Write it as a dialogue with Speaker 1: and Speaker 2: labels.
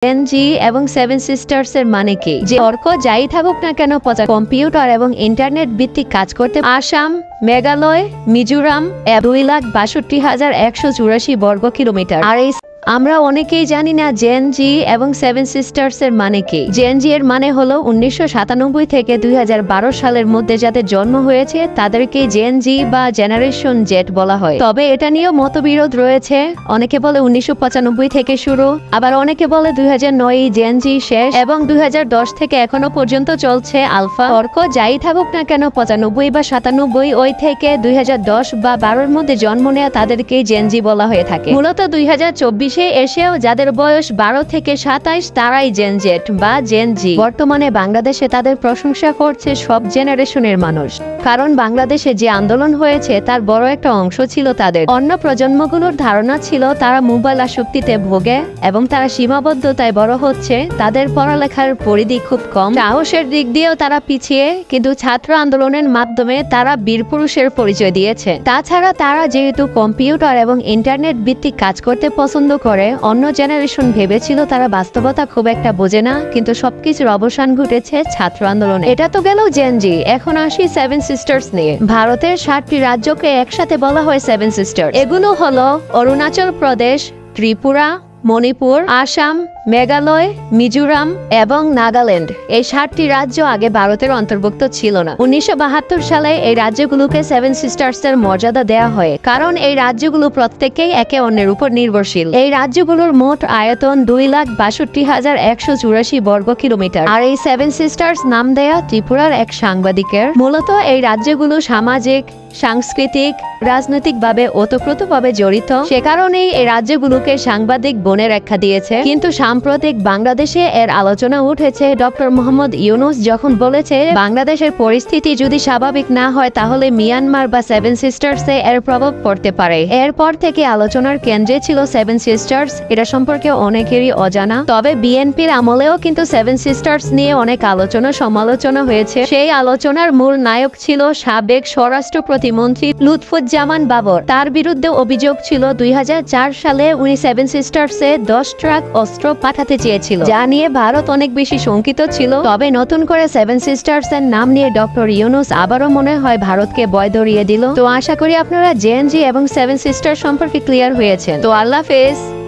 Speaker 1: Gen Z এবং seven sisters এর মানে কি? যে অর্ক যাই থাকুক না কেন কম্পিউটার এবং ইন্টারনেট ভিত্তিক কাজ করতে আসাম, মেঘালয়, মিজোরাম 2,62,184 বর্গ কিলোমিটার। আর এই আমরা অনেকেই জানি না জেনজি এবং সেভেন সিস্টার্স এর মানে কি। জেনজি এর মানে হলো 1997 থেকে 2012 সালের মধ্যে যাদের জন্ম হয়েছে তাদেরকে জেনজি বা জেনারেশন জেড বলা হয়। তবে এটা নিয়েও মতবিরোধ রয়েছে। অনেকে বলে 1995 থেকে শুরু, আবার অনেকে বলে 2009 জেনজি শেষ এবং 2010 থেকে এখনো পর্যন্ত চলছে আলফা। তর্ক যাই থাকুক না কেন 95 বা 97 ওই থেকে 2010 বা 12 এর মধ্যে জন্ম নেওয়া তাদেরকে জেনজি বলা হয়ে থাকে। মূলত 2024 এসেও যাদের বয়স 12 থেকে 27 তারাই জেনজেট বা জেনজি। বর্তমানে বাংলাদেশে তাদের প্রশংসা করছে সব জেনারেশনের মানুষ, কারণ বাংলাদেশে যে আন্দোলন হয়েছে তার বড় একটা অংশ ছিল তাদের। অন্য প্রজন্মগুলোর ধারণা ছিল তারা মোবাইল আসক্তিতে ভোগে এবং তারা সীমাবদ্ধতায় বড় হচ্ছে, তাদের পড়ালেখার পরিধি খুব কম, সাহসের দিক দিয়েও তারা পিছিয়ে, কিন্তু ছাত্র আন্দোলনের মাধ্যমে তারা বীরপুরুষের পরিচয় দিয়েছে। তাছাড়া তারা যেহেতু কম্পিউটার এবং ইন্টারনেট ভিত্তিক কাজ করতে পছন্দ করে, অন্য জেনারেশন ভেবেছিল তারা বাস্তবতা খুব একটা বোঝে না, কিন্তু সবকিছুর অবসান ঘটেছে ছাত্র আন্দোলনে। এটা তো গেল জেনজি। এখন আসি সেভেন সিস্টার্স নিয়ে। ভারতের 7টি রাজ্যকে একসাথে বলা হয় সেভেন সিস্টার্স। এগুলো হলো অরুণাচল প্রদেশ, ত্রিপুরা, মণিপুর, আসাম, মেঘালয়, মিজোরাম এবং নাগাল্যান্ড। এই 7টি রাজ্য আগে ভারতের অন্তর্ভুক্ত ছিল না। 1972 সালে এই রাজ্যগুলোকে সেভেন সিস্টার্স এর মর্যাদা দেওয়া হয়, কারণ এই রাজ্যগুলো প্রত্যেকেই একে অন্যের উপর নির্ভরশীল। এই রাজ্যগুলোর মোট আয়তন 2,62,184 বর্গ কিলোমিটার। আর এই সেভেন সিস্টার্স নাম দেয়া ত্রিপুরার এক সাংবাদিকের। মূলত এই রাজ্যগুলো সামাজিক, সাংস্কৃতিক, রাজনৈতিকভাবে ওতপ্রোতভাবে জড়িত, সে কারণেই এই রাজ্যগুলোকে সাংবাদিক বনের আখ্যা দিয়েছে। কিন্তু সাম্প্রতিক বাংলাদেশে এর আলোচনা উঠেছে ডক্টর মোহাম্মদ ইউনুস যখন বলেছে বাংলাদেশের পরিস্থিতি যদি স্বাভাবিক না হয় তাহলে মিয়ানমার বা সেভেন সিস্টার্সে এর প্রভাব পড়তে পারে। এরপর থেকে আলোচনার কেন্দ্রে ছিল সেভেন সিস্টার্স। এটা সম্পর্কে অনেকেরই অজানা। তবে বিএনপির আমলেও কিন্তু সেভেন সিস্টার্স নিয়ে অনেক আলোচনা সমালোচনা হয়েছে। সেই আলোচনার মূল নায়ক ছিল সাবেক স্বরাষ্ট্র প্রতিমন্ত্রী লুৎফুজ্জামান বাবর। তার বিরুদ্ধে অভিযোগ ছিল 2004 সালে উনি সেভেন সিস্টার্সে 10 ট্রাক অস্ত্র পাঠাতে চেয়েছিল, যা নিয়ে ভারত অনেক বেশি শঙ্কিত ছিল। তবে নতুন করে সেভেন সিস্টার্স এর নাম নিয়ে ডক্টর ইউনুস আবারও মনে হয় ভারতকে ভয় ধরিয়ে দিল। তো আশা করি আপনারা জেএনজি এবং সেভেন সিস্টার সম্পর্কে ক্লিয়ার হয়েছেন। তো আল্লাহ হাফেজ।